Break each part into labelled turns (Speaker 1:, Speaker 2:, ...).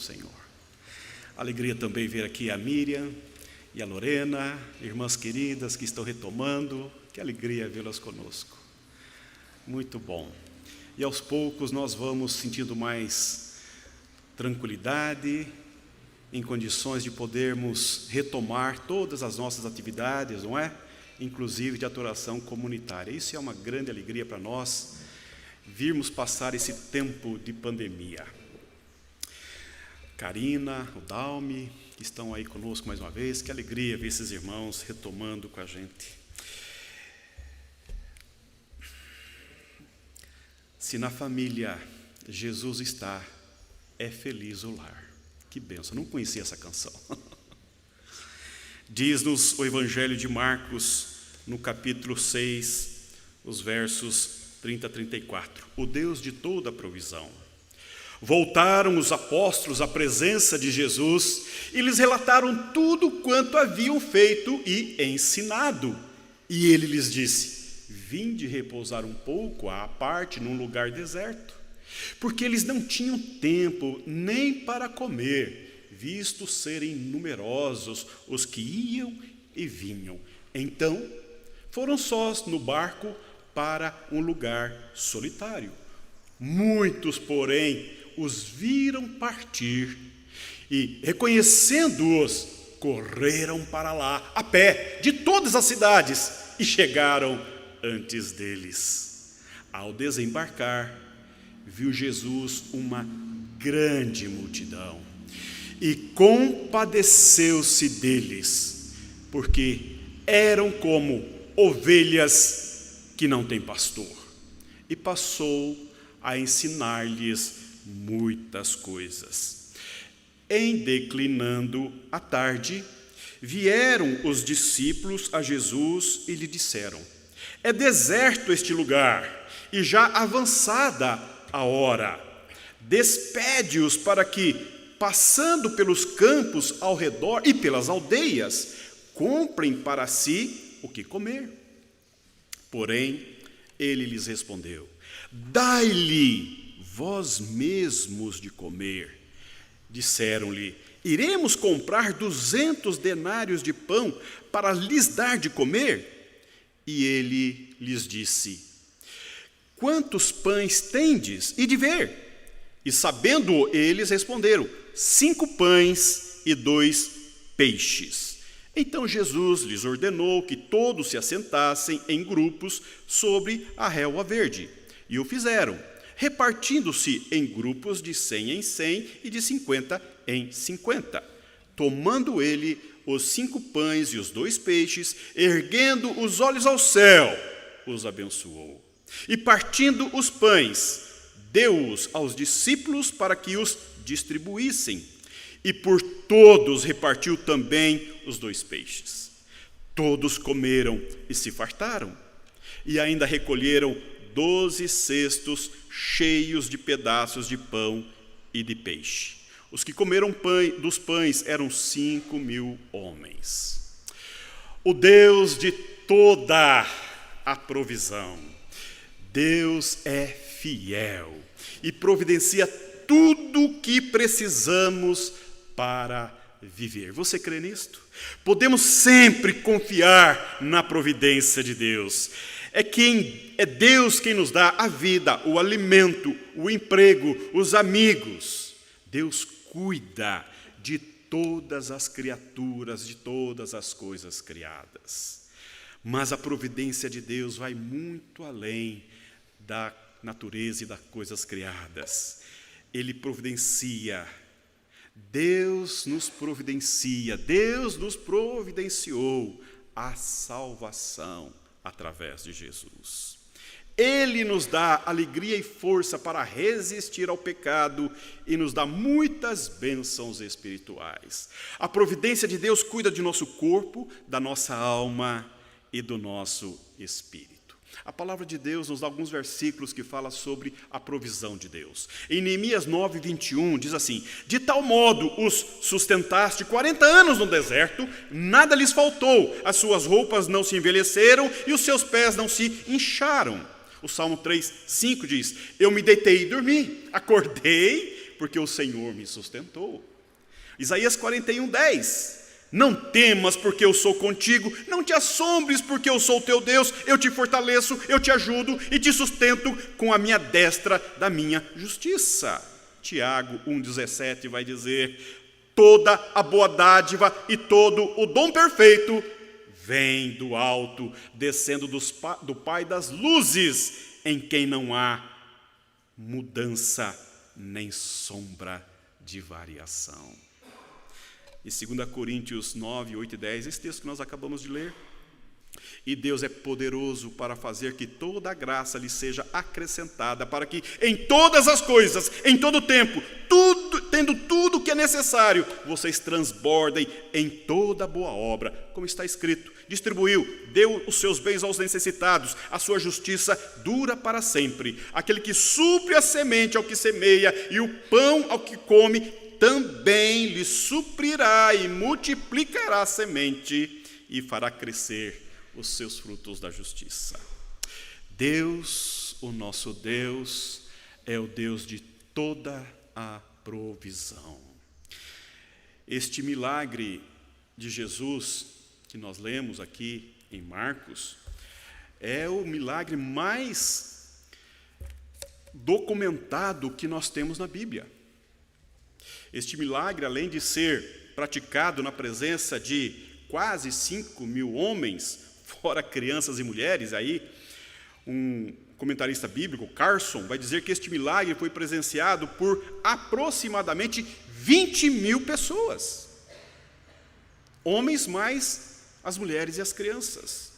Speaker 1: Senhor. Alegria também ver aqui a Miriam e a Lorena, irmãs queridas que estão retomando. Que alegria vê-las conosco. Muito bom. E aos poucos nós vamos sentindo mais tranquilidade, em condições de podermos retomar todas as nossas atividades, não é? Inclusive de adoração comunitária. Isso é uma grande alegria para nós, virmos passar esse tempo de pandemia. Karina, o Dalme, que estão aí conosco mais uma vez. Que alegria ver esses irmãos retomando com a gente. Se na família Jesus está, é feliz o lar. Que bênção, não conhecia essa canção. Diz-nos o Evangelho de Marcos, no capítulo 6, os versos 30 a 34. O Deus de toda a provisão. Voltaram os apóstolos à presença de Jesus e lhes relataram tudo quanto haviam feito e ensinado. E ele lhes disse: vinde repousar um pouco à parte num lugar deserto, porque eles não tinham tempo nem para comer, visto serem numerosos os que iam e vinham. Então foram sós no barco para um lugar solitário. Muitos, porém, os viram partir e, reconhecendo-os, correram para lá, a pé, de todas as cidades, e chegaram antes deles. Ao desembarcar, viu Jesus uma grande multidão e compadeceu-se deles, porque eram como ovelhas que não têm pastor, e passou a ensinar-lhes muitas coisas. Em declinando a tarde, vieram os discípulos a Jesus e lhe disseram: é deserto este lugar, e já avançada a hora. Despede-os para que, passando pelos campos ao redor e pelas aldeias, comprem para si o que comer. Porém, ele lhes respondeu: dai-lhe vós mesmos de comer. Disseram-lhe: iremos comprar 200 denários de pão para lhes dar de comer? E ele lhes disse: quantos pães tendes? E de ver. E sabendo eles, responderam: 5 pães e 2 peixes. Então Jesus lhes ordenou que todos se assentassem em grupos sobre a relva verde. E o fizeram, repartindo-se em grupos de 100 em 100 e de 50 em 50. Tomando ele os 5 pães e os 2 peixes, erguendo os olhos ao céu, os abençoou. E partindo os pães, deu-os aos discípulos para que os distribuíssem. E por todos repartiu também os 2 peixes. Todos comeram e se fartaram. E ainda recolheram 12 cestos cheios de pedaços de pão e de peixe. Os que comeram dos pães eram 5.000 homens. O Deus de toda a provisão. Deus é fiel e providencia tudo o que precisamos para viver. Você crê nisto? Podemos sempre confiar na providência de Deus. É Deus quem nos dá a vida, o alimento, o emprego, os amigos. Deus cuida de todas as criaturas, de todas as coisas criadas. Mas a providência de Deus vai muito além da natureza e das coisas criadas. Ele providencia. Deus nos providenciou a salvação através de Jesus. Ele nos dá alegria e força para resistir ao pecado e nos dá muitas bênçãos espirituais. A providência de Deus cuida de nosso corpo, da nossa alma e do nosso espírito. A palavra de Deus nos dá alguns versículos que falam sobre a provisão de Deus. Em Neemias 9, 21, diz assim: de tal modo os sustentaste 40 anos no deserto, nada lhes faltou, as suas roupas não se envelheceram e os seus pés não se incharam. O Salmo 3, 5 diz: eu me deitei e dormi, acordei porque o Senhor me sustentou. Isaías 41:10. Não temas, porque eu sou contigo, não te assombres, porque eu sou teu Deus, eu te fortaleço, eu te ajudo e te sustento com a minha destra da minha justiça. Tiago 1,17 vai dizer: toda a boa dádiva e todo o dom perfeito vem do alto, descendo do Pai das luzes, em quem não há mudança nem sombra de variação. E 2 Coríntios 9, 8 e 10, esse texto que nós acabamos de ler. E Deus é poderoso para fazer que toda a graça lhe seja acrescentada, para que em todas as coisas, em todo o tempo, tendo tudo o que é necessário, vocês transbordem em toda boa obra, como está escrito: distribuiu, deu os seus bens aos necessitados, a sua justiça dura para sempre. Aquele que supre a semente ao que semeia e o pão ao que come, também lhe suprirá e multiplicará a semente e fará crescer os seus frutos da justiça. Deus, o nosso Deus, é o Deus de toda a provisão. Este milagre de Jesus, que nós lemos aqui em Marcos, é o milagre mais documentado que nós temos na Bíblia. Este milagre, além de ser praticado na presença de quase 5.000 homens, fora crianças e mulheres, aí um comentarista bíblico, Carson, vai dizer que este milagre foi presenciado por aproximadamente 20.000 pessoas, homens mais as mulheres e as crianças.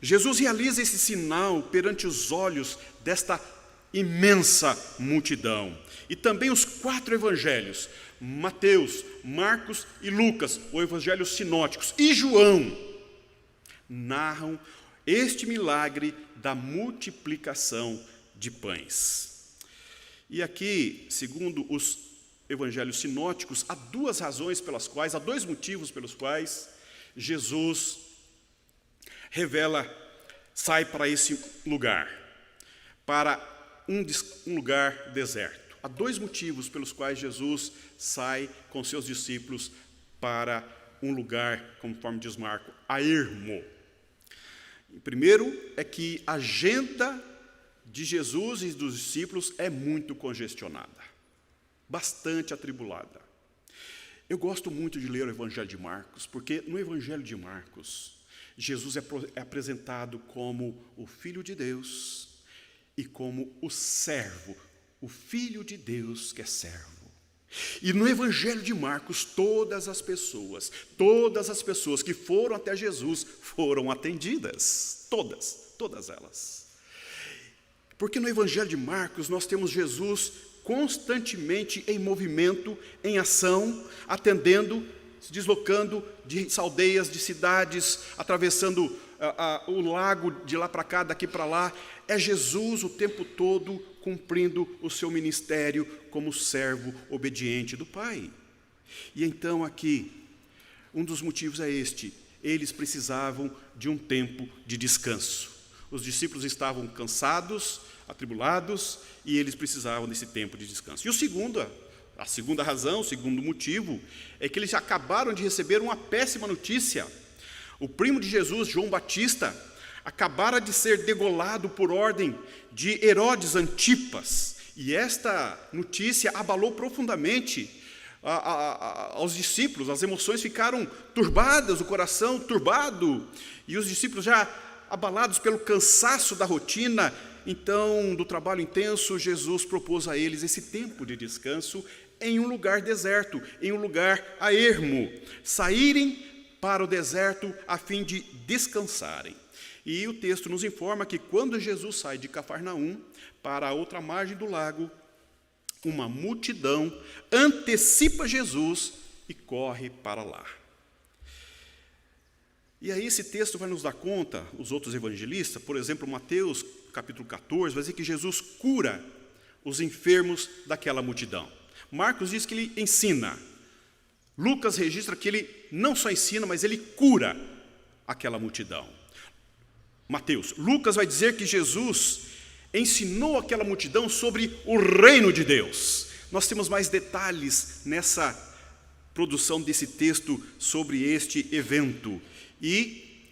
Speaker 1: Jesus realiza esse sinal perante os olhos desta imensa multidão. E também os 4 evangelhos, Mateus, Marcos e Lucas, os evangelhos sinóticos, e João, narram este milagre da multiplicação de pães. E aqui, segundo os evangelhos sinóticos, há 2 razões pelas quais, há 2 motivos pelos quais Jesus sai para esse lugar, para um lugar deserto. Há 2 motivos pelos quais Jesus sai com seus discípulos para um lugar, conforme diz Marcos, a ermo. O primeiro é que a agenda de Jesus e dos discípulos é muito congestionada, bastante atribulada. Eu gosto muito de ler o Evangelho de Marcos, porque no Evangelho de Marcos, Jesus é apresentado como o Filho de Deus e como o servo, o Filho de Deus que é servo. E no Evangelho de Marcos, todas as pessoas que foram até Jesus foram atendidas, todas elas. Porque no Evangelho de Marcos nós temos Jesus constantemente em movimento, em ação, atendendo, se deslocando de aldeias, de cidades, atravessando o lago de lá para cá, daqui para lá. É Jesus o tempo todo cumprindo o seu ministério como servo obediente do Pai. E então aqui, um dos motivos é este: eles precisavam de um tempo de descanso. Os discípulos estavam cansados, atribulados, e eles precisavam desse tempo de descanso. E a segunda razão, o segundo motivo, é que eles acabaram de receber uma péssima notícia. O primo de Jesus, João Batista, acabara de ser degolado por ordem de Herodes Antipas, e esta notícia abalou profundamente aos discípulos. As emoções ficaram turbadas, o coração turbado, e os discípulos já abalados pelo cansaço da rotina, então, do trabalho intenso, Jesus propôs a eles esse tempo de descanso em um lugar deserto, em um lugar a ermo, saírem para o deserto a fim de descansarem. E o texto nos informa que quando Jesus sai de Cafarnaum para a outra margem do lago, uma multidão antecipa Jesus e corre para lá. E aí esse texto vai nos dar conta, os outros evangelistas, por exemplo, Mateus capítulo 14, vai dizer que Jesus cura os enfermos daquela multidão. Marcos diz que ele ensina. Lucas registra que ele não só ensina, mas ele cura aquela multidão. Lucas vai dizer que Jesus ensinou aquela multidão sobre o reino de Deus. nós temos mais detalhes nessa produção desse texto sobre este evento. E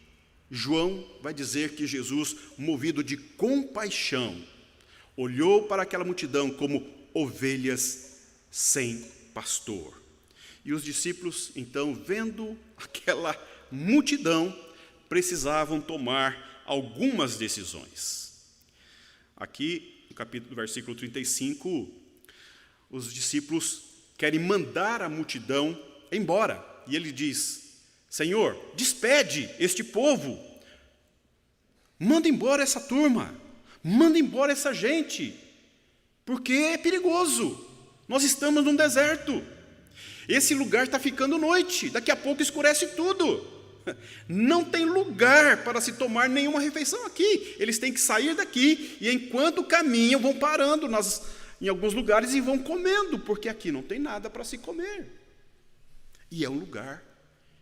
Speaker 1: João vai dizer que Jesus, movido de compaixão, olhou para aquela multidão como ovelhas sem pastor. E os discípulos, então, vendo aquela multidão, precisavam tomar algumas decisões. Aqui, no versículo 35, os discípulos querem mandar a multidão embora. E ele diz: Senhor, despede este povo. Manda embora essa turma. Manda embora essa gente. Porque é perigoso. Nós estamos num deserto. Esse lugar está ficando noite. Daqui a pouco escurece tudo. Não tem lugar para se tomar nenhuma refeição aqui. Eles têm que sair daqui e, enquanto caminham, vão parando em alguns lugares e vão comendo, porque aqui não tem nada para se comer. E é um lugar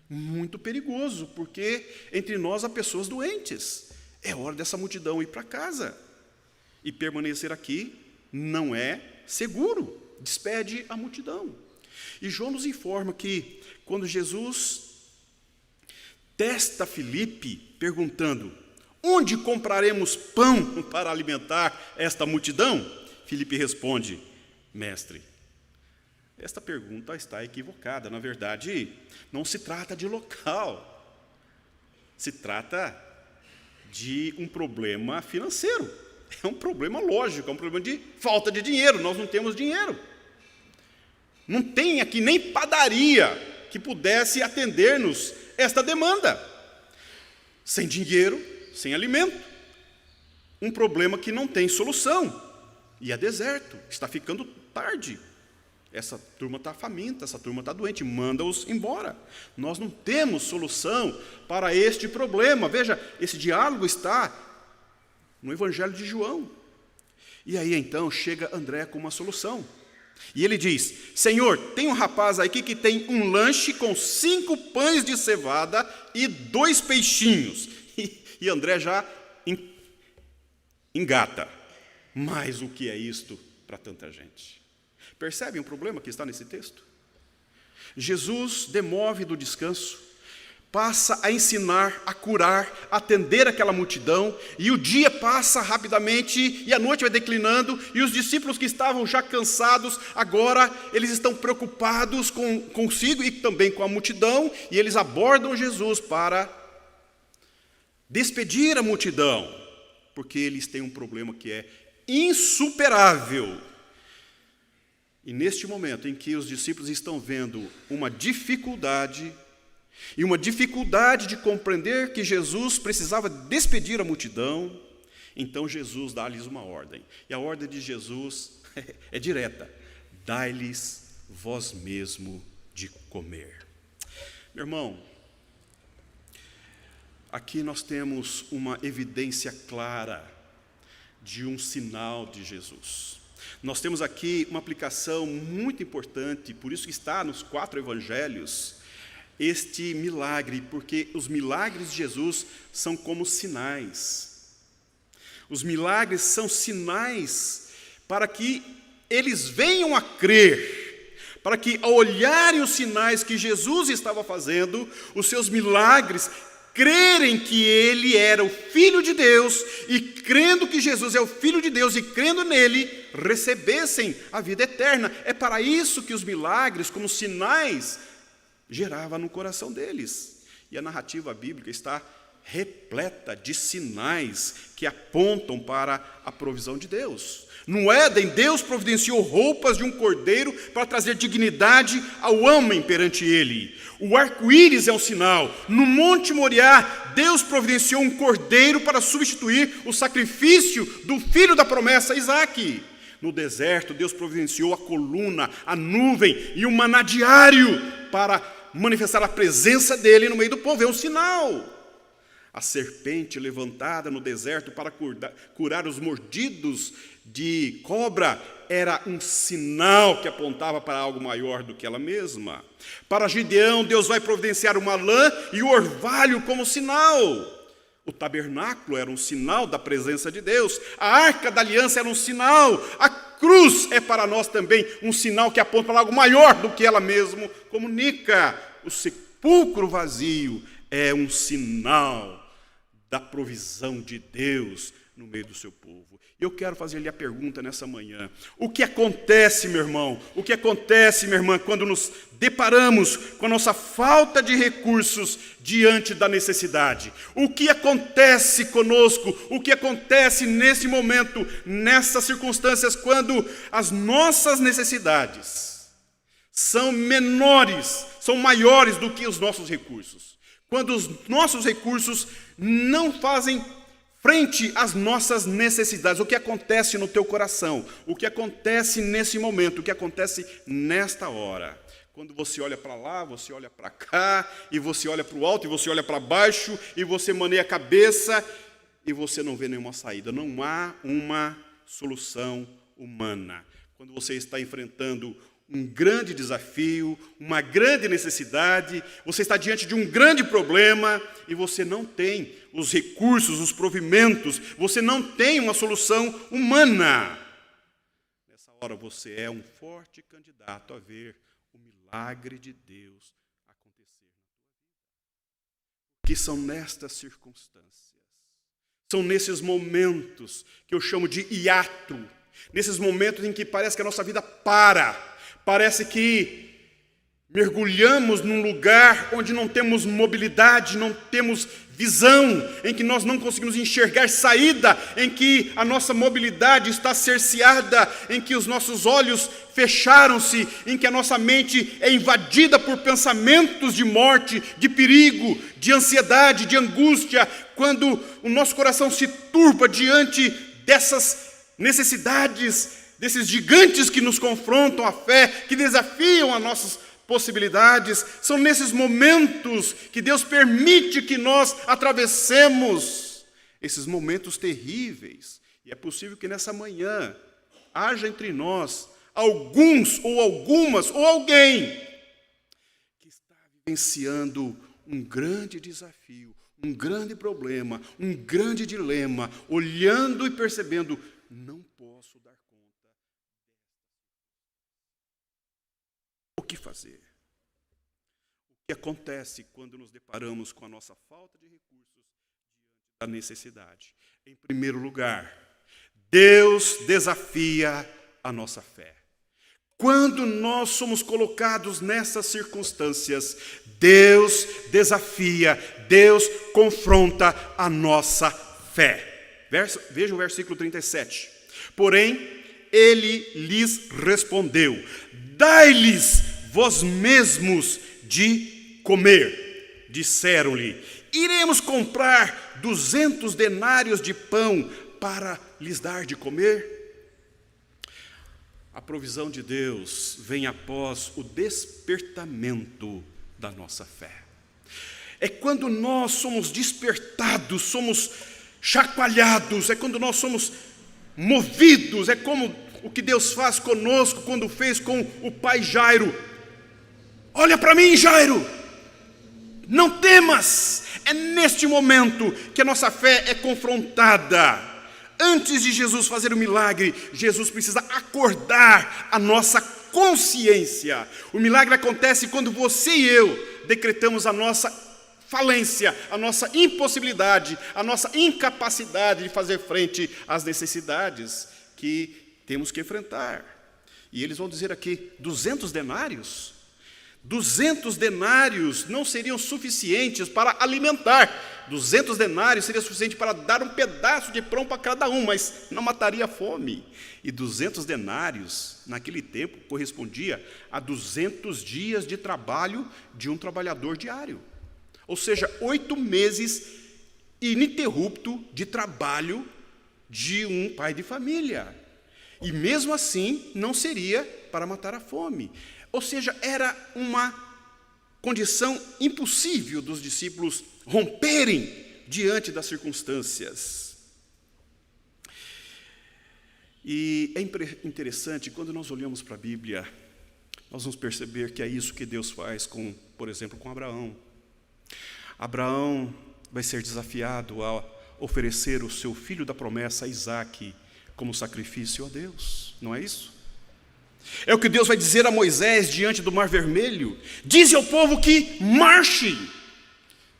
Speaker 1: muito perigoso, porque entre nós há pessoas doentes. É hora dessa multidão ir para casa. E permanecer aqui não é seguro. Despede a multidão. E João nos informa que, quando Jesus testa Filipe, perguntando: onde compraremos pão para alimentar esta multidão? Filipe responde: mestre, esta pergunta está equivocada. Na verdade, não se trata de local. Se trata de um problema financeiro. É um problema lógico, é um problema de falta de dinheiro. Nós não temos dinheiro. Não tem aqui nem padaria que pudesse atender-nos esta demanda. Sem dinheiro, sem alimento. Um problema que não tem solução. E é deserto, está ficando tarde. Essa turma está faminta, essa turma está doente, manda-os embora. Nós não temos solução para este problema. Veja, esse diálogo está no Evangelho de João. E aí então chega André com uma solução. E ele diz: Senhor, tem um rapaz aqui que tem um lanche com 5 pães de cevada e 2 peixinhos. E André já engata. Mas o que é isto para tanta gente? Percebem o problema que está nesse texto? Jesus demove do descanso, passa a ensinar, a curar, a atender aquela multidão, e o dia passa rapidamente, e a noite vai declinando, e os discípulos que estavam já cansados, agora eles estão preocupados consigo e também com a multidão, e eles abordam Jesus para despedir a multidão, porque eles têm um problema que é insuperável. E neste momento em que os discípulos estão vendo uma dificuldade, e uma dificuldade de compreender que Jesus precisava despedir a multidão, então Jesus dá-lhes uma ordem. E a ordem de Jesus é direta: dai-lhes vós mesmo de comer. Meu irmão, aqui nós temos uma evidência clara de um sinal de Jesus. Nós temos aqui uma aplicação muito importante, por isso que está nos 4 evangelhos, este milagre, porque os milagres de Jesus são como sinais. Os milagres são sinais para que eles venham a crer, para que, ao olharem os sinais que Jesus estava fazendo, os seus milagres, crerem que ele era o Filho de Deus, e crendo que Jesus é o Filho de Deus, e crendo nele, recebessem a vida eterna. É para isso que os milagres, como sinais, gerava no coração deles. E a narrativa bíblica está repleta de sinais que apontam para a provisão de Deus. No Éden, Deus providenciou roupas de um cordeiro para trazer dignidade ao homem perante ele. O arco-íris é um sinal. No Monte Moriá, Deus providenciou um cordeiro para substituir o sacrifício do filho da promessa, Isaque. No deserto, Deus providenciou a coluna, a nuvem e o maná diário para manifestar a presença dele no meio do povo. É um sinal. A serpente levantada no deserto para curar os mordidos de cobra era um sinal que apontava para algo maior do que ela mesma. Para Gideão, Deus vai providenciar uma lã e o orvalho como sinal. O tabernáculo era um sinal da presença de Deus. A arca da aliança era um sinal. A cruz é para nós também um sinal que aponta para algo maior do que ela mesma comunica. O sepulcro vazio é um sinal da provisão de Deus no meio do seu povo. Eu quero fazer-lhe a pergunta nessa manhã. O que acontece, meu irmão? O que acontece, minha irmã, quando nos deparamos com a nossa falta de recursos diante da necessidade? O que acontece conosco? O que acontece nesse momento, nessas circunstâncias, quando as nossas necessidades são menores, são maiores do que os nossos recursos? Quando os nossos recursos não fazem frente às nossas necessidades. O que acontece no teu coração? O que acontece nesse momento? O que acontece nesta hora? Quando você olha para lá, você olha para cá, e você olha para o alto, e você olha para baixo, e você maneia a cabeça, e você não vê nenhuma saída. Não há uma solução humana. Quando você está enfrentando um grande desafio, uma grande necessidade, você está diante de um grande problema e você não tem os recursos, os provimentos, você não tem uma solução humana. Nessa hora você é um forte candidato a ver o milagre de Deus acontecer. Que são nestas circunstâncias, são nesses momentos que eu chamo de hiato, nesses momentos em que parece que a nossa vida para. Parece que mergulhamos num lugar onde não temos mobilidade, não temos visão, em que nós não conseguimos enxergar saída, em que a nossa mobilidade está cerceada, em que os nossos olhos fecharam-se, em que a nossa mente é invadida por pensamentos de morte, de perigo, de ansiedade, de angústia, quando o nosso coração se turba diante dessas necessidades, desses gigantes que nos confrontam a fé, que desafiam as nossas possibilidades. São nesses momentos que Deus permite que nós atravessemos esses momentos terríveis. E é possível que nessa manhã haja entre nós alguns ou algumas ou alguém que está vivenciando um grande desafio, um grande problema, um grande dilema, olhando e percebendo, não posso dar conta. O que fazer? O que acontece quando nos deparamos com a nossa falta de recursos diante da necessidade? Em primeiro lugar, Deus desafia a nossa fé. Quando nós somos colocados nessas circunstâncias, Deus desafia, Deus confronta a nossa fé. Veja o versículo 37. Porém, ele lhes respondeu: dai-lhes vós mesmos de comer. Disseram-lhe: iremos comprar 200 denários de pão para lhes dar de comer? A provisão de Deus vem após o despertamento da nossa fé. É quando nós somos despertados, somos chacoalhados, é quando nós somos movidos, é como o que Deus faz conosco quando fez com o pai Jairo. Olha para mim, Jairo, não temas. É neste momento que a nossa fé é confrontada. Antes de Jesus fazer o milagre, Jesus precisa acordar a nossa consciência. O milagre acontece quando você e eu decretamos a nossa falência, a nossa impossibilidade, a nossa incapacidade de fazer frente às necessidades que temos que enfrentar. E eles vão dizer aqui, 200 denários? 200 denários não seriam suficientes para alimentar. 200 denários seria suficiente para dar um pedaço de pão para cada um, mas não mataria a fome. E 200 denários, naquele tempo, correspondia a 200 dias de trabalho de um trabalhador diário. Ou seja, 8 meses ininterrupto de trabalho de um pai de família. E mesmo assim, não seria para matar a fome. Ou seja, era uma condição impossível dos discípulos romperem diante das circunstâncias. E é interessante, quando nós olhamos para a Bíblia, nós vamos perceber que é isso que Deus faz com, por exemplo, com Abraão. Abraão vai ser desafiado a oferecer o seu filho da promessa, Isaque, como sacrifício a Deus, não é isso? É o que Deus vai dizer a Moisés diante do Mar Vermelho: dize ao povo que marchem.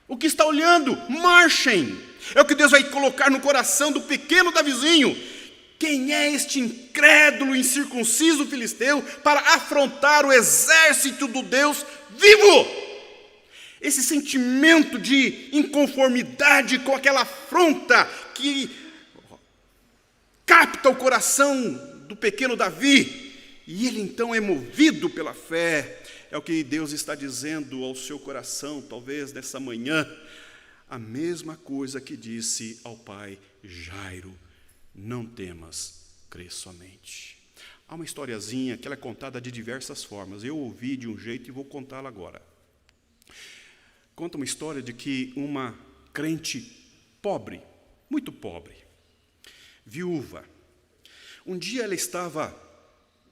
Speaker 1: O que está olhando, marchem. É o que Deus vai colocar no coração do pequeno Davizinho: quem é este incrédulo, incircunciso filisteu para afrontar o exército do Deus vivo? Esse sentimento de inconformidade com aquela afronta que capta o coração do pequeno Davi, e ele então é movido pela fé. É o que Deus está dizendo ao seu coração, talvez nessa manhã, a mesma coisa que disse ao pai Jairo: não temas, crê somente. Há uma historiazinha que ela é contada de diversas formas. Eu ouvi de um jeito e vou contá-la agora. Conta uma história de que uma crente pobre, muito pobre, viúva, um dia ela estava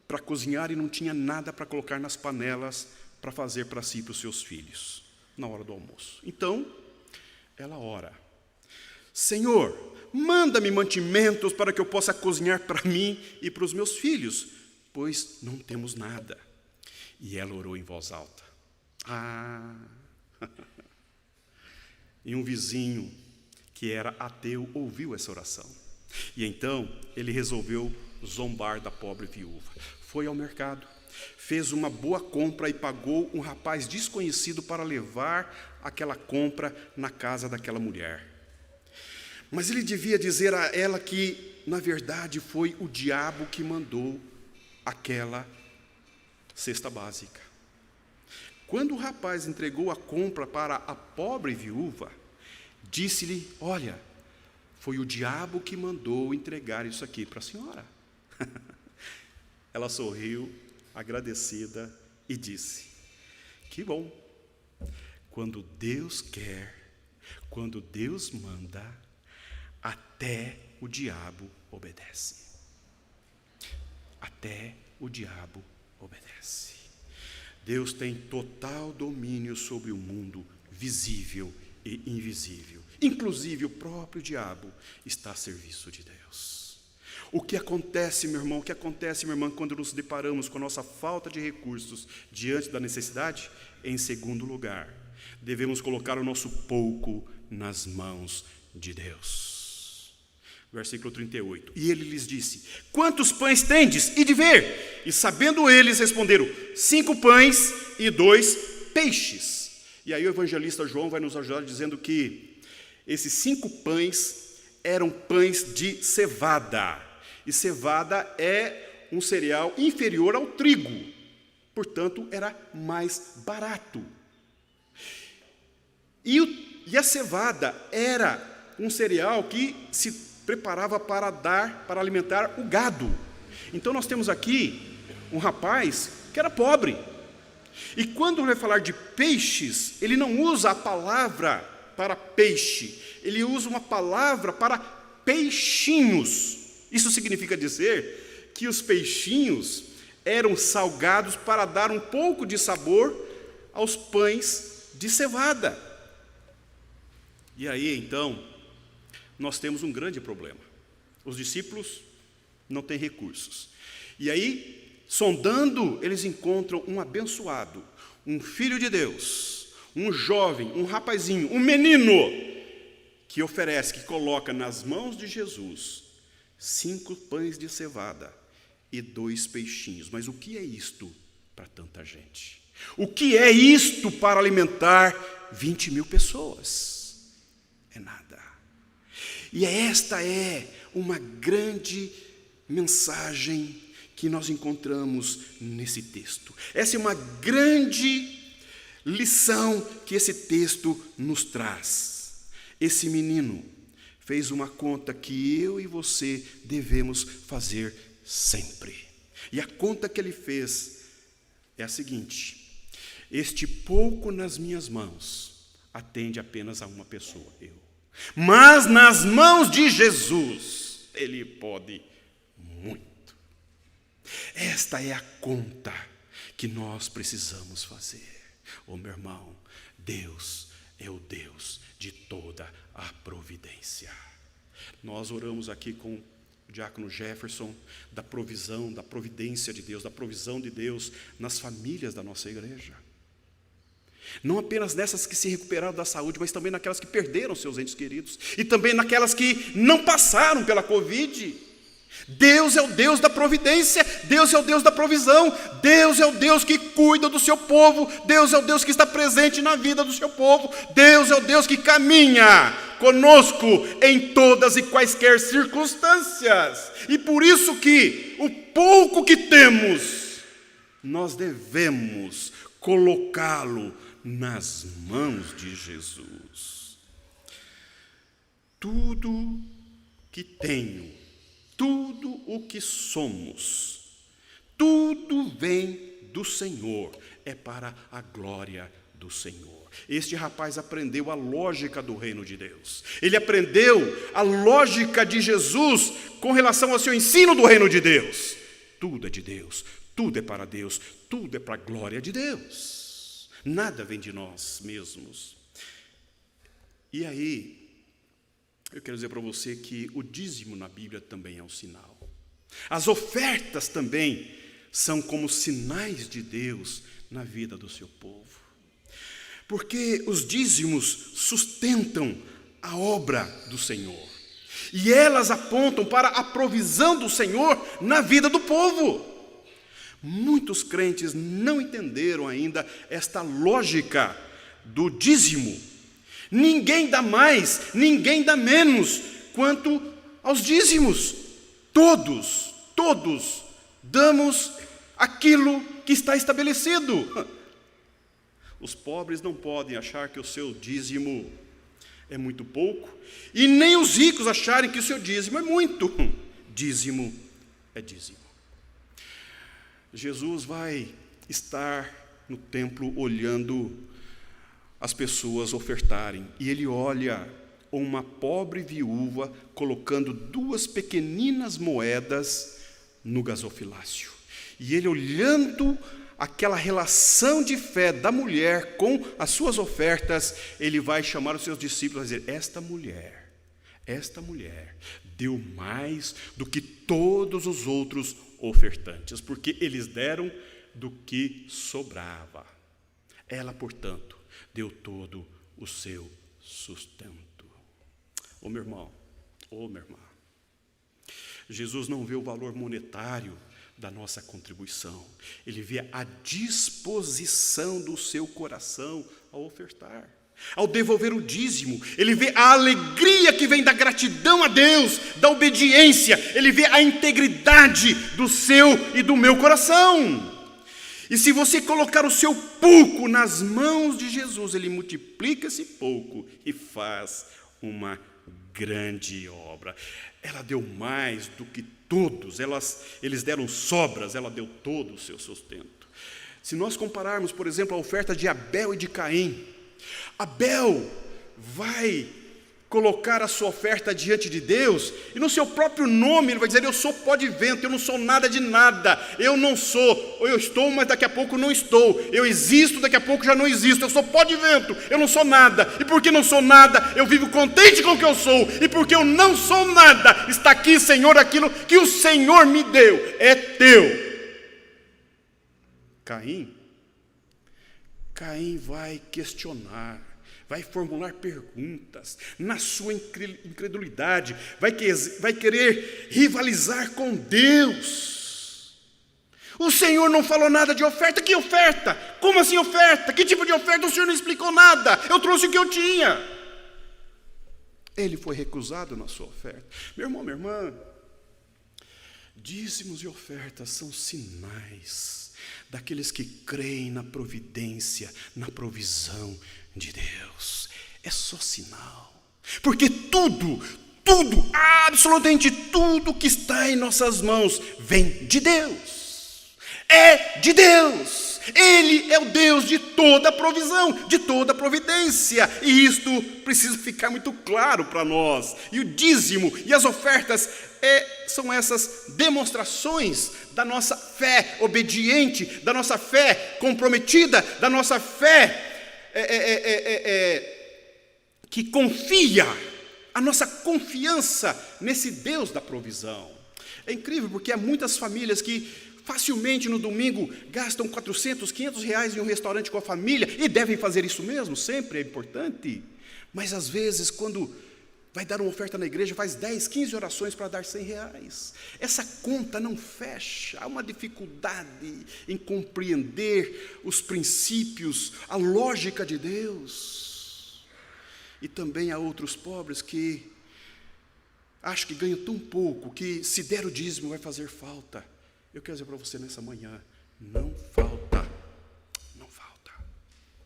Speaker 1: para cozinhar e não tinha nada para colocar nas panelas para fazer para si e para os seus filhos, na hora do almoço. Então, ela ora: Senhor, manda-me mantimentos para que eu possa cozinhar para mim e para os meus filhos, pois não temos nada. E ela orou em voz alta. E um vizinho que era ateu ouviu essa oração. E então ele resolveu zombar da pobre viúva. Foi ao mercado, fez uma boa compra e pagou um rapaz desconhecido para levar aquela compra na casa daquela mulher. Mas ele devia dizer a ela que, na verdade, foi o diabo que mandou aquela cesta básica. Quando o rapaz entregou a compra para a pobre viúva, disse-lhe: olha, foi o diabo que mandou entregar isso aqui para a senhora. Ela sorriu, agradecida, e disse: que bom, quando Deus quer, quando Deus manda, até o diabo obedece. Até o diabo obedece. Deus tem total domínio sobre o mundo visível e invisível. Inclusive o próprio diabo está a serviço de Deus. O que acontece, meu irmão, minha irmã, quando nos deparamos com a nossa falta de recursos diante da necessidade? Em segundo lugar, devemos colocar o nosso pouco nas mãos de Deus. Versículo 38. E ele lhes disse: quantos pães tendes? E de ver. E sabendo eles, responderam: 5 pães e 2 peixes. E aí o evangelista João vai nos ajudar dizendo que esses 5 pães eram pães de cevada. E cevada é um cereal inferior ao trigo. Portanto, era mais barato. E a cevada era um cereal que se preparava para alimentar o gado. Então nós temos aqui um rapaz que era pobre. E quando ele vai falar de peixes, ele não usa a palavra para peixe, ele usa uma palavra para peixinhos. Isso significa dizer que os peixinhos eram salgados para dar um pouco de sabor aos pães de cevada. E aí, então, nós temos um grande problema. Os discípulos não têm recursos. E aí, sondando, eles encontram um abençoado, um filho de Deus, um jovem, um rapazinho, um menino, que oferece, que coloca nas mãos de Jesus 5 pães de cevada e 2 peixinhos. Mas o que é isto para tanta gente? O que é isto para alimentar 20.000 pessoas? É nada. E esta é uma grande mensagem que nós encontramos nesse texto. Essa é uma grande lição que esse texto nos traz. Esse menino fez uma conta que eu e você devemos fazer sempre. E a conta que ele fez é a seguinte: este pouco nas minhas mãos atende apenas a uma pessoa, eu. Mas nas mãos de Jesus, ele pode muito. Esta é a conta que nós precisamos fazer. Oh, meu irmão, Deus é o Deus de toda a providência. Nós oramos aqui com o diácono Jefferson, da provisão, da providência de Deus, da provisão de Deus nas famílias da nossa igreja. Não apenas nessas que se recuperaram da saúde, mas também naquelas que perderam seus entes queridos, e também naquelas que não passaram pela Covid. Deus é o Deus da providência, Deus é o Deus da provisão, Deus é o Deus que cuida do seu povo, Deus é o Deus que está presente na vida do seu povo, Deus é o Deus que caminha conosco em todas e quaisquer circunstâncias. E por isso que o pouco que temos, nós devemos colocá-lo nas mãos de Jesus. Tudo que tenho, tudo o que somos, tudo vem do Senhor, é para a glória do Senhor. Este rapaz aprendeu a lógica do reino de Deus. Ele aprendeu a lógica de Jesus com relação ao seu ensino do reino de Deus. Tudo é de Deus, tudo é para Deus, tudo é para a glória de Deus. Nada vem de nós mesmos. E aí, eu quero dizer para você que o dízimo na Bíblia também é um sinal. As ofertas também são como sinais de Deus na vida do seu povo. Porque os dízimos sustentam a obra do Senhor. E elas apontam para a provisão do Senhor na vida do povo. Muitos crentes não entenderam ainda esta lógica do dízimo. Ninguém dá mais, ninguém dá menos quanto aos dízimos. Todos damos aquilo que está estabelecido. Os pobres não podem achar que o seu dízimo é muito pouco, e nem os ricos acharem que o seu dízimo é muito. Dízimo é dízimo. Jesus vai estar no templo olhando as pessoas ofertarem, e ele olha uma pobre viúva colocando 2 pequeninas moedas no gasofilácio. E ele, olhando aquela relação de fé da mulher com as suas ofertas, ele vai chamar os seus discípulos e dizer: esta mulher deu mais do que todos os outros ofertantes, porque eles deram do que sobrava. Ela, portanto, deu todo o seu sustento. Ô meu irmão, ô minha irmã, Jesus não vê o valor monetário da nossa contribuição, ele vê a disposição do seu coração ao ofertar, ao devolver o dízimo. Ele vê a alegria que vem da gratidão a Deus, da obediência. Ele vê a integridade do seu e do meu coração. E se você colocar o seu pouco nas mãos de Jesus, ele multiplica esse pouco e faz uma grande obra. Ela deu mais do que todos, eles deram sobras, ela deu todo o seu sustento. Se nós compararmos, por exemplo, a oferta de Abel e de Caim, Abel vai colocar a sua oferta diante de Deus, e no seu próprio nome ele vai dizer: eu sou pó de vento, eu não sou nada de nada, eu não sou, ou eu estou, mas daqui a pouco não estou, eu existo, daqui a pouco já não existo, eu sou pó de vento, eu não sou nada, e porque não sou nada, eu vivo contente com o que eu sou, e porque eu não sou nada, está aqui, Senhor, aquilo que o Senhor me deu, é teu. Caim vai questionar, vai formular perguntas, na sua incredulidade, vai querer rivalizar com Deus. O Senhor não falou nada de oferta. Que oferta? Como assim oferta? Que tipo de oferta? O Senhor não explicou nada, eu trouxe o que eu tinha. Ele foi recusado na sua oferta. Meu irmão, minha irmã, dízimos e ofertas são sinais daqueles que creem na providência, na provisão de Deus. É só sinal, porque tudo, absolutamente tudo que está em nossas mãos vem de Deus, é de Deus. Ele é o Deus de toda a provisão, de toda a providência, e isto precisa ficar muito claro para nós. E o dízimo e as ofertas são essas demonstrações da nossa fé obediente, da nossa fé comprometida, da nossa fé que confia, a nossa confiança nesse Deus da provisão. É incrível, porque há muitas famílias que facilmente no domingo gastam 400, 500 reais em um restaurante com a família, e devem fazer isso mesmo, sempre é importante. Mas às vezes, quando vai dar uma oferta na igreja, faz 10, 15 orações para dar 100 reais. Essa conta não fecha, há uma dificuldade em compreender os princípios, a lógica de Deus. E também há outros pobres que acham que ganham tão pouco, que se der o dízimo vai fazer falta. Eu quero dizer para você nessa manhã, não falta, não falta,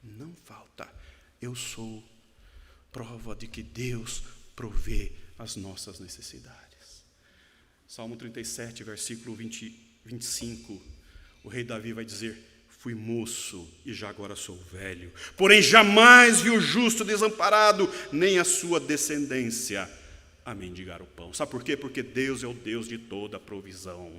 Speaker 1: não falta. Eu sou prova de que Deus provê as nossas necessidades. Salmo 37, versículo 25, o rei Davi vai dizer: fui moço e já agora sou velho, porém jamais vi o justo desamparado, nem a sua descendência a mendigar o pão. Sabe por quê? Porque Deus é o Deus de toda a provisão.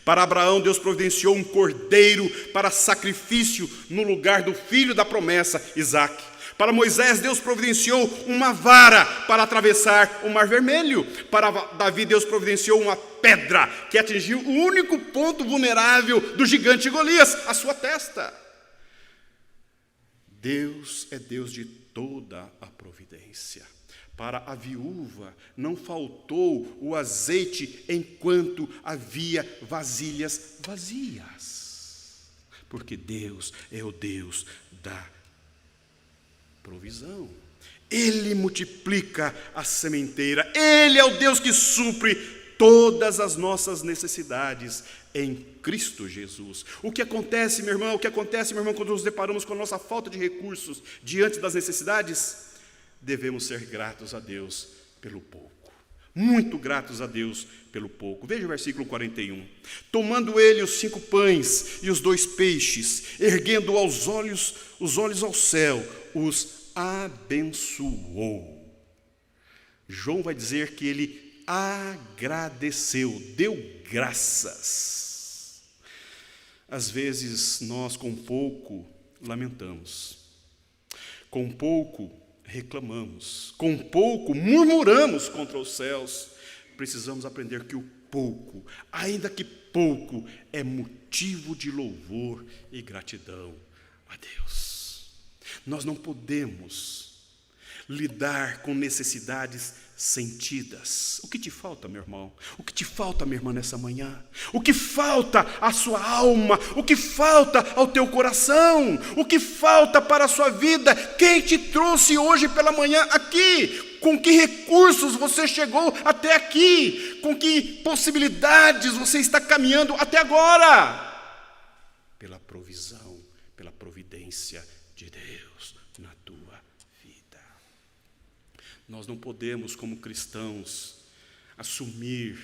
Speaker 1: Para Abraão, Deus providenciou um cordeiro para sacrifício no lugar do filho da promessa, Isaque. Para Moisés, Deus providenciou uma vara para atravessar o Mar Vermelho. Para Davi, Deus providenciou uma pedra que atingiu o único ponto vulnerável do gigante Golias, a sua testa. Deus é Deus de toda a providência. Para a viúva não faltou o azeite enquanto havia vasilhas vazias, porque Deus é o Deus da provisão. Ele multiplica a sementeira, Ele é o Deus que supre todas as nossas necessidades em Cristo Jesus. O que acontece, meu irmão, quando nos deparamos com a nossa falta de recursos diante das necessidades? Devemos ser gratos a Deus pelo pouco, muito gratos a Deus pelo pouco. Veja o versículo 41. Tomando ele os 5 pães e os 2 peixes, erguendo os olhos ao céu, os abençoou. João vai dizer que ele agradeceu, deu graças. Às vezes nós com pouco lamentamos, com pouco reclamamos, com pouco murmuramos contra os céus. Precisamos aprender que o pouco, ainda que pouco, é motivo de louvor e gratidão a Deus. Nós não podemos lidar com necessidades sentidas. O que te falta, meu irmão? O que te falta, minha irmã, nessa manhã? O que falta à sua alma? O que falta ao teu coração? O que falta para a sua vida? Quem te trouxe hoje pela manhã aqui? Com que recursos você chegou até aqui? Com que possibilidades você está caminhando até agora? Pela provisão, pela providência de Deus na tua vida. Nós não podemos, como cristãos, assumir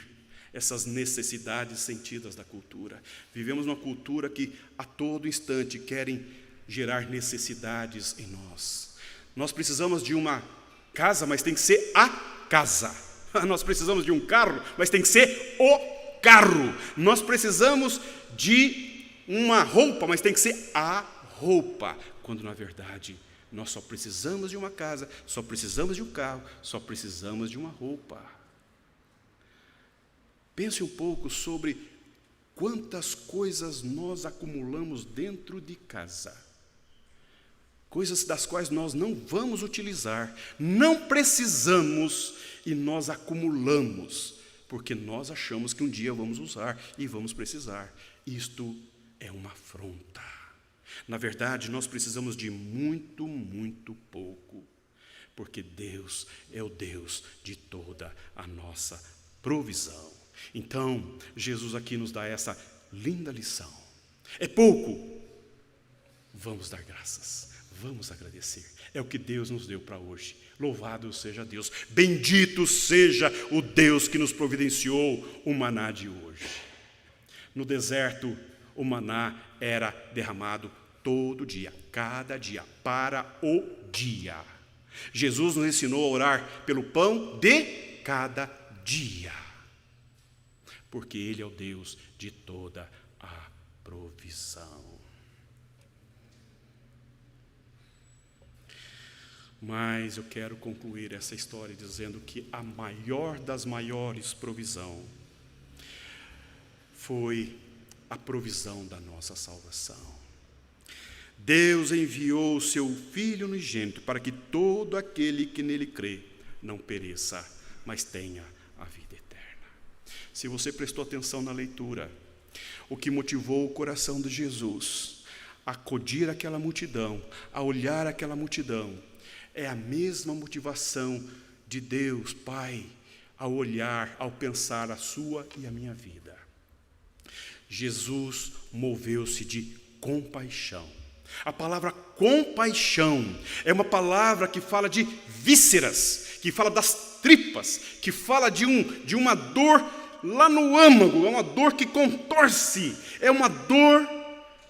Speaker 1: essas necessidades sentidas da cultura. Vivemos numa cultura que a todo instante querem gerar necessidades em nós. Nós precisamos de uma casa, mas tem que ser a casa. Nós precisamos de um carro, mas tem que ser o carro. Nós precisamos de uma roupa, mas tem que ser a roupa. Quando na verdade nós só precisamos de uma casa, só precisamos de um carro, só precisamos de uma roupa. Pense um pouco sobre quantas coisas nós acumulamos dentro de casa. Coisas das quais nós não vamos utilizar, não precisamos e nós acumulamos, porque nós achamos que um dia vamos usar e vamos precisar. Isto é uma afronta. Na verdade, nós precisamos de muito, muito pouco, porque Deus é o Deus de toda a nossa provisão. Então, Jesus aqui nos dá essa linda lição. É pouco, vamos dar graças, vamos agradecer. É o que Deus nos deu para hoje. Louvado seja Deus, bendito seja o Deus que nos providenciou o maná de hoje. No deserto, o maná era derramado todo dia, cada dia, para o dia. Jesus nos ensinou a orar pelo pão de cada dia, porque Ele é o Deus de toda a provisão. Mas eu quero concluir essa história dizendo que a maior das maiores provisão foi a provisão da nossa salvação. Deus enviou o seu Filho unigênito para que todo aquele que nele crê não pereça, mas tenha a vida eterna. Se você prestou atenção na leitura, o que motivou o coração de Jesus a acudir aquela multidão, a olhar aquela multidão, é a mesma motivação de Deus, Pai, ao olhar, ao pensar a sua e a minha vida. Jesus moveu-se de compaixão. A palavra compaixão é uma palavra que fala de vísceras, que fala das tripas, que fala de uma dor lá no âmago, é uma dor que contorce, é uma dor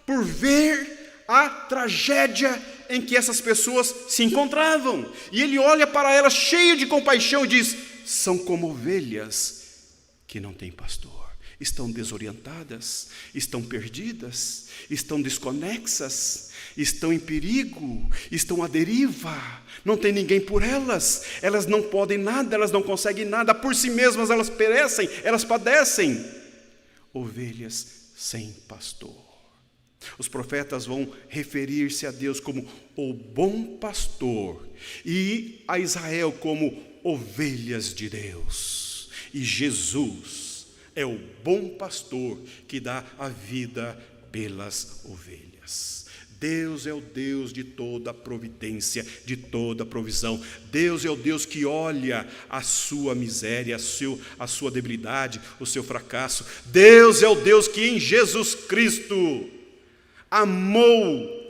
Speaker 1: por ver a tragédia em que essas pessoas se encontravam. E ele olha para elas cheio de compaixão e diz: são como ovelhas que não têm pastor. Estão desorientadas, estão perdidas, estão desconexas, estão em perigo, estão à deriva, não tem ninguém por elas não podem nada, elas não conseguem nada, por si mesmas elas perecem, elas padecem. Ovelhas sem pastor. Os profetas vão referir-se a Deus como o bom pastor e a Israel como ovelhas de Deus. E Jesus é o bom pastor que dá a vida pelas ovelhas. Deus é o Deus de toda providência, de toda provisão. Deus é o Deus que olha a sua miséria, a sua debilidade, o seu fracasso. Deus é o Deus que em Jesus Cristo amou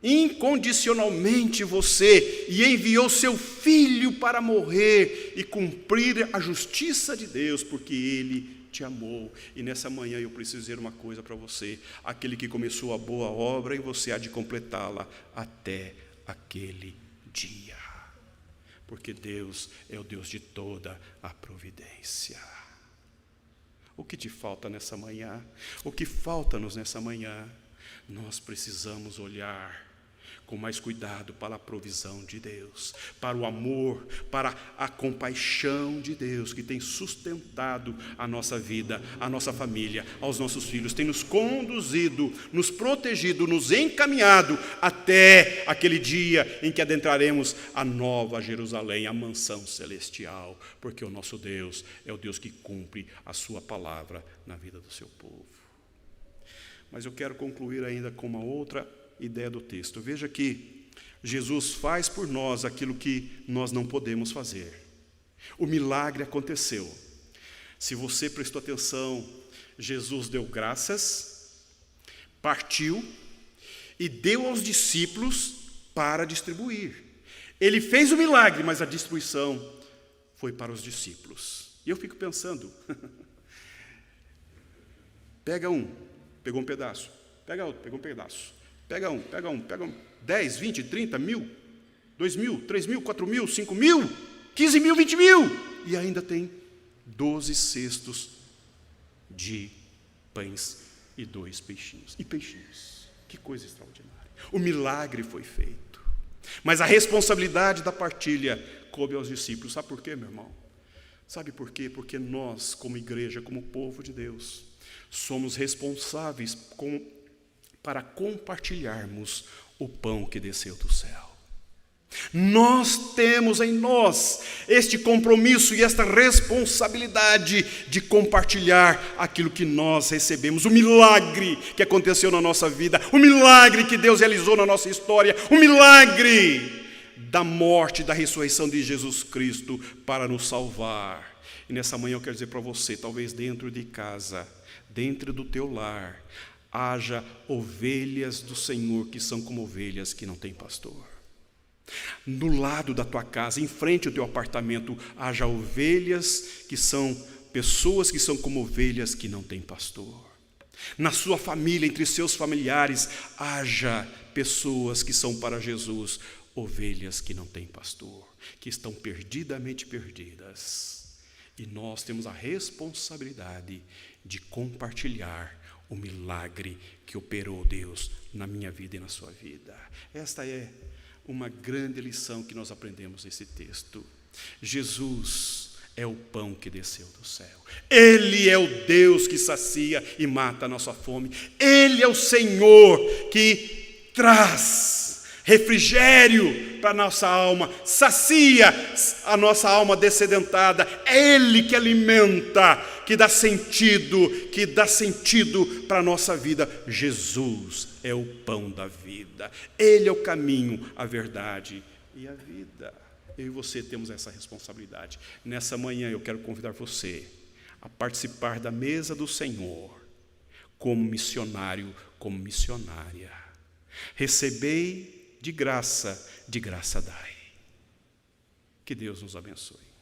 Speaker 1: incondicionalmente você e enviou seu Filho para morrer e cumprir a justiça de Deus, porque Ele te amou. E nessa manhã eu preciso dizer uma coisa para você: aquele que começou a boa obra em você há de completá-la até aquele dia, porque Deus é o Deus de toda a providência. O que te falta nessa manhã? O que falta-nos nessa manhã? Nós precisamos olhar com mais cuidado para a provisão de Deus, para o amor, para a compaixão de Deus que tem sustentado a nossa vida, a nossa família, aos nossos filhos, tem nos conduzido, nos protegido, nos encaminhado até aquele dia em que adentraremos a nova Jerusalém, a mansão celestial, porque o nosso Deus é o Deus que cumpre a sua palavra na vida do seu povo. Mas eu quero concluir ainda com uma outra ideia do texto. Veja que Jesus faz por nós aquilo que nós não podemos fazer. O milagre aconteceu. Se você prestou atenção, Jesus deu graças, partiu e deu aos discípulos para distribuir. Ele fez o milagre, mas a distribuição foi para os discípulos. E eu fico pensando, pega um, pegou um pedaço, pega outro, pegou um pedaço, pega um, 10, 20, 30, 1.000, 2.000, 3.000, 4.000, 5.000, 15.000, 20.000, e ainda tem 12 cestos de pães e 2 peixinhos. E peixinhos, que coisa extraordinária. O milagre foi feito, mas a responsabilidade da partilha coube aos discípulos. Sabe por quê, meu irmão? Sabe por quê? Porque nós, como igreja, como povo de Deus, somos responsáveis para compartilharmos o pão que desceu do céu. Nós temos em nós este compromisso e esta responsabilidade de compartilhar aquilo que nós recebemos, o milagre que aconteceu na nossa vida, o milagre que Deus realizou na nossa história, o milagre da morte e da ressurreição de Jesus Cristo para nos salvar. E nessa manhã eu quero dizer para você, talvez dentro de casa, dentro do teu lar, haja ovelhas do Senhor que são como ovelhas que não têm pastor. No lado da tua casa, em frente ao teu apartamento, haja ovelhas que são pessoas que são como ovelhas que não têm pastor. Na sua família, entre seus familiares, haja pessoas que são para Jesus ovelhas que não têm pastor, que estão perdidamente perdidas. E nós temos a responsabilidade de compartilhar o milagre que operou Deus na minha vida e na sua vida. Esta é uma grande lição que nós aprendemos nesse texto. Jesus é o pão que desceu do céu. Ele é o Deus que sacia e mata a nossa fome. Ele é o Senhor que traz refrigério para a nossa alma, sacia a nossa alma dessedentada. É Ele que alimenta, que dá sentido para a nossa vida. Jesus é o pão da vida. Ele é o caminho, a verdade e a vida. Eu e você temos essa responsabilidade. Nessa manhã eu quero convidar você a participar da mesa do Senhor como missionário, como missionária. Recebei de graça dai. Que Deus nos abençoe.